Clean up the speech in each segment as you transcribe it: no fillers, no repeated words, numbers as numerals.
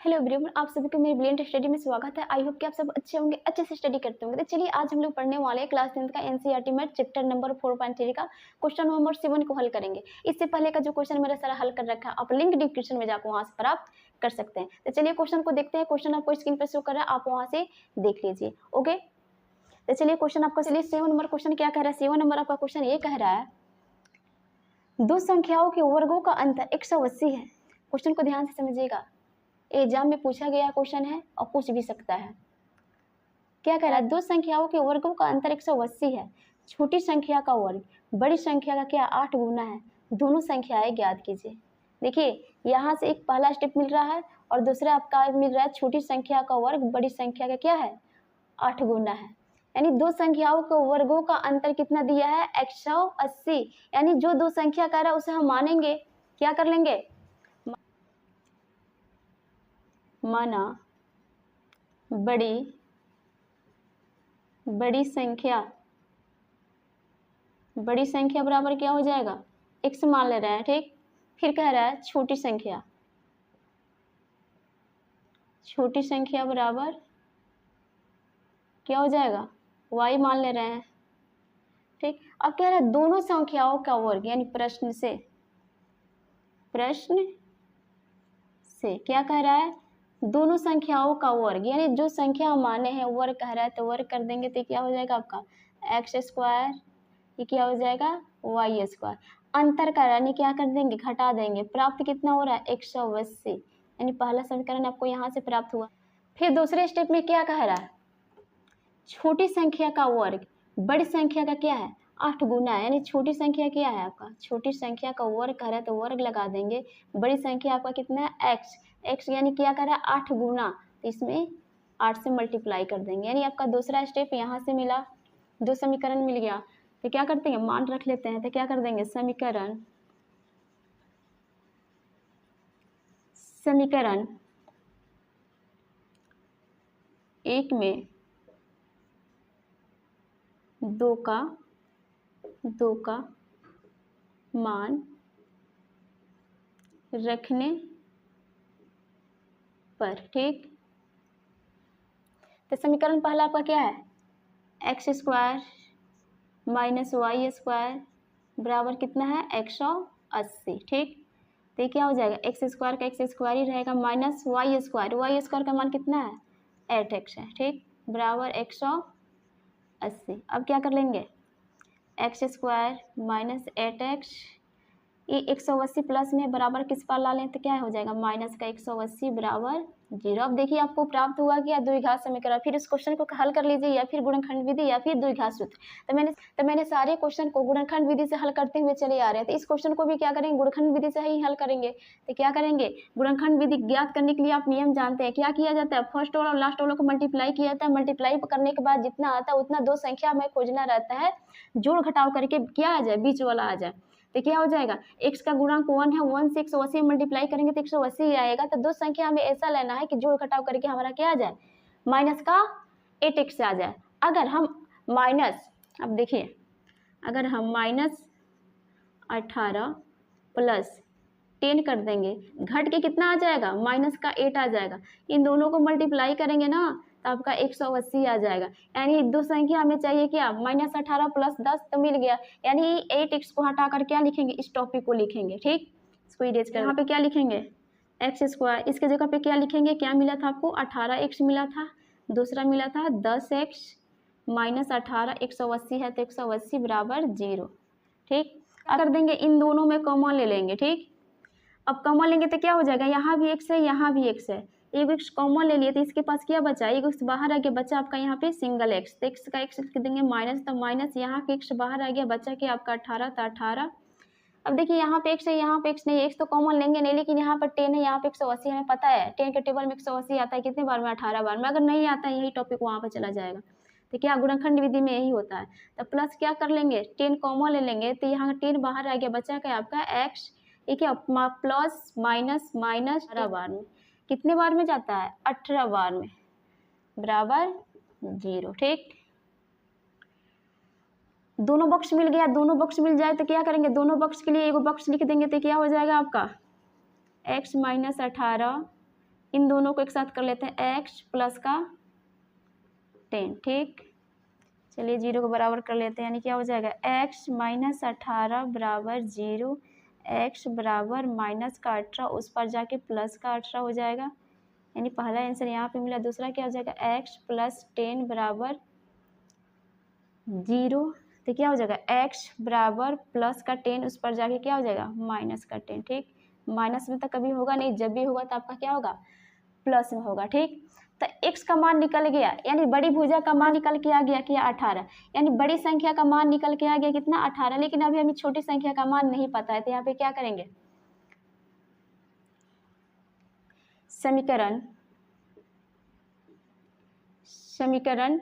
Hello everyone, आप सभी को मेरी ब्रिलियंट स्टडी में स्वागत है। आई होप कि आप सब अच्छे होंगे, अच्छे से स्टडी करते होंगे। तो चलिए आज हम लोग पढ़ने वाले हैं क्लास 10th का एनसीईआरटी मैथ चैप्टर नंबर 4.3 का क्वेश्चन नंबर 7 को हल करेंगे। इससे पहले का जो क्वेश्चन मेरा सारा हल कर रखा है, आप लिंक डिस्क्रिप्शन में जाकर वहां से प्राप्त कर सकते हैं। तो चलिए क्वेश्चन को देखते हैं। क्वेश्चन आपको स्क्रीन पर शो कर रहा है, आप वहां से देख लीजिए। ओके, तो चलिए क्वेश्चन आपका, चलिए 7 नंबर क्वेश्चन क्या कह रहा है। 7 नंबर आपका क्वेश्चन ये कह रहा है, दो संख्याओं के वर्गों का अंतर 180 है। क्वेश्चन को ध्यान से समझिएगा, एग्जाम में पूछा गया क्वेश्चन है और पूछ भी सकता है। क्या कह रहा है, दो संख्याओं के वर्गों का अंतर 180 है। छोटी संख्या का वर्ग बड़ी संख्या का क्या 8 गुना है। दोनों संख्याएं ज्ञात कीजिए। देखिए यहाँ से एक पहला स्टेप मिल रहा है और दूसरा आपका मिल रहा है छोटी संख्या का वर्ग बड़ी संख्या का क्या है 8 गुना है। यानी दो संख्याओं के वर्गों का अंतर कितना दिया है 180। यानी जो दो संख्या कह रहा है उसे हम मानेंगे, क्या कर लेंगे, माना बड़ी संख्या बराबर क्या हो जाएगा x मान ले रहा है। ठीक, फिर कह रहा है छोटी संख्या बराबर क्या हो जाएगा y मान ले रहे हैं। ठीक, अब कह रहा है दोनों संख्याओं का वर्ग, यानी प्रश्न से क्या कह रहा है, दोनों संख्याओं का वर्ग, यानी जो संख्या माने हैं वर्ग कह रहा है तो वर्ग कर देंगे तो क्या हो जाएगा आपका x स्क्वायर, ये क्या हो जाएगा y स्क्वायर। अंतर का यानी क्या कर देंगे, घटा देंगे। प्राप्त कितना हो रहा है 180, यानी पहला समीकरण आपको यहाँ से प्राप्त हुआ। फिर दूसरे स्टेप में क्या कह रहा है, छोटी संख्या का वर्ग बड़ी संख्या का क्या है 8 गुना है। यानी छोटी संख्या क्या है आपका, छोटी संख्या का वर्ग कह रहा है तो वर्ग लगा देंगे। बड़ी संख्या आपका कितना है x यानी क्या कर रहा है 8 गुना, तो इसमें 8 से मल्टीप्लाई कर देंगे। यानी आपका दूसरा स्टेप यहाँ से मिला, दो समीकरण मिल गया। तो क्या करते हैं, मान रख लेते हैं। तो क्या कर देंगे, समीकरण एक में दो का मान रखने पर। ठीक, तो समीकरण पहला आपका क्या है x square minus Y square बराबर कितना है 180। ठीक, तो क्या हो जाएगा एक्स स्क्वायर का एक्स स्क्वायर ही रहेगा माइनस वाई स्क्वायर का मान कितना है 8x है। ठीक, बराबर 180। अब क्या कर लेंगे एक्स स्क्वायर माइनस 8x, ये 180 प्लस में बराबर किस पार ला लें तो क्या हो जाएगा माइनस का 180 बराबर 0। अब देखिए आपको प्राप्त हुआ कि द्विघात समीकरण। फिर इस क्वेश्चन को हल कर लीजिए, या फिर गुणनखंड विधि या फिर द्विघात सूत्र। तो मैंने सारे क्वेश्चन को गुणनखंड विधि से हल करते हुए चले आ रहे हैं। तो इस क्वेश्चन को भी क्या करेंगे, गुणनखंड विधि से ही हल करेंगे। तो क्या करेंगे, गुणनखंड विधि ज्ञात करने के लिए आप नियम जानते हैं। क्या किया जाता है, फर्स्ट वाला और लास्ट वाला को मल्टीप्लाई किया जाता है। मल्टीप्लाई करने के बाद जितना आता है उतना दो संख्या में खोजना रहता है, जोड़ घटाव करके क्या आ जाए बीच वाला आ जाए। तो क्या हो जाएगा x का गुणांक 1 है, 1 से 180 मल्टीप्लाई करेंगे तो 180 ही आएगा। तो दो संख्या हमें ऐसा लेना है कि जोड़ घटाव करके हमारा क्या आ जाए माइनस का 8x आ जाए। अगर हम माइनस, अब देखिए अगर हम माइनस 18 प्लस 10 कर देंगे, घट के कितना आ जाएगा माइनस का 8 आ जाएगा। इन दोनों को मल्टीप्लाई करेंगे ना तो आपका 180 आ जाएगा। यानी दो संख्या हमें चाहिए क्या माइनस 18 प्लस 10 तो मिल गया। यानी 8x को हटा कर क्या लिखेंगे, इस टॉपिक को लिखेंगे। ठीक, इसको इरेज कर, यहाँ पे क्या लिखेंगे एक्स स्क्वायर, इसके जगह पे क्या लिखेंगे, क्या मिला था आपको 18x मिला था, दूसरा मिला था 10x माइनस 18, 180 है तो 180 बराबर 0। ठीक, कर देंगे इन दोनों में कॉमन ले लेंगे। ठीक, अब कॉमन लेंगे तो क्या हो जाएगा, यहाँ भी x है यहाँ भी x है, एक x कॉमन ले लिए तो इसके पास क्या बचा, एक x बाहर आ गया, बचा आपका यहाँ पे सिंगल x। तो x का x लिख देंगे माइनस, तो माइनस यहाँ के x बाहर आ गया, बचा के आपका 18 तो 18। अब देखिए यहाँ पे x है यहाँ पे x नहीं है, x तो कॉमन लेंगे नहीं, लेकिन यहाँ पर 10 है यहाँ पे 180 हमें पता है 10 के टेबल में 180 आता है कितने बार में 18 बार में। अगर नहीं आता है यही टॉपिक वहाँ पर चला जाएगा। तो क्या गुणनखंड विधि में यही होता है। तो प्लस क्या कर लेंगे 10 कॉमन ले लेंगे तो यहाँ 10 बाहर आ गया, बचा क्या आपका x, ये क्या प्लस माइनस माइनस 18 बार में, कितने बार में जाता है 18 बार में बराबर 0। ठीक, दोनों बॉक्स मिल गया, दोनों बॉक्स मिल जाए तो क्या करेंगे, दोनों बॉक्स के लिए एक बॉक्स लिख देंगे तो क्या हो जाएगा आपका x माइनस 18 इन दोनों को एक साथ कर लेते हैं, x प्लस का 10, ठीक। चलिए 0 को बराबर कर लेते हैं, यानी क्या हो जाएगा x माइनस 18 बराबर 0, x बराबर माइनस का 18 उस पर जाके प्लस का 18 हो जाएगा, यानी पहला आंसर यहाँ पे मिला। दूसरा क्या हो जाएगा x प्लस 10 बराबर 0, तो क्या हो जाएगा x बराबर प्लस का 10 उस पर जाके क्या हो जाएगा माइनस का 10, ठीक। माइनस में तो कभी होगा नहीं, जब भी होगा तो आपका क्या होगा प्लस में होगा, ठीक। तो x का मान निकल गया, यानी बड़ी भुजा का मान निकल के आ गया क्या 18, यानी बड़ी संख्या का मान निकल के आ गया कितना 18, लेकिन अभी हमें छोटी संख्या का मान नहीं पता है, तो यहाँ पे क्या करेंगे, समीकरण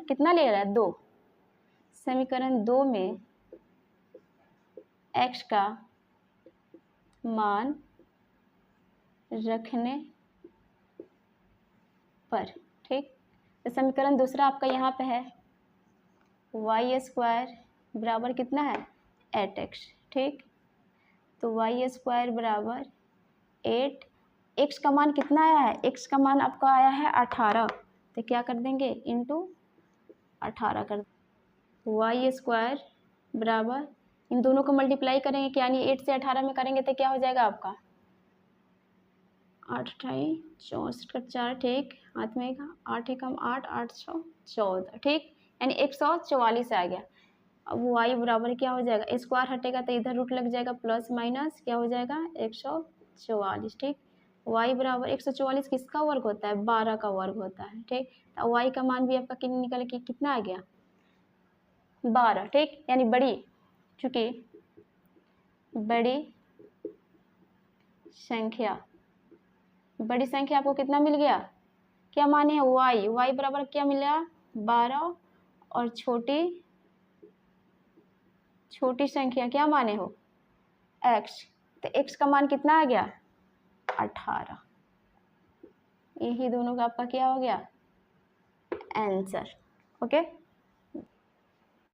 कितना ले रहा है 2, समीकरण 2 में x का मान रखने पर, ठीक। तो समीकरण दूसरा आपका यहाँ पे है y स्क्वायर बराबर कितना है 8x, ठीक। तो y स्क्वायर बराबर 8, x का मान कितना आया है, x का मान आपका आया है 18, तो क्या कर देंगे इंटू 18 कर, y स्क्वायर बराबर इन दोनों को मल्टीप्लाई करेंगे क्या, यानी 8 से 18 में करेंगे तो क्या हो जाएगा आपका 8 64 का 4, ठीक। हाथ में 8 एकम 8, 8 14, ठीक, यानी 144 आ गया। अब y बराबर क्या हो जाएगा, स्क्वायर हटेगा तो इधर रूट लग जाएगा, प्लस माइनस क्या हो जाएगा 144, ठीक। y बराबर 144 किसका वर्ग होता है 12 का वर्ग होता है, ठीक। तो y का मान भी आपका निकल के कितना आ गया 12, ठीक। यानी बड़ी, चूंकि बड़ी संख्या आपको कितना मिल गया, क्या माने है y बराबर क्या मिला 12, और छोटी संख्या क्या माने हो x, तो x का मान कितना आ गया 18, यही दोनों का आपका क्या हो गया आंसर, ओके।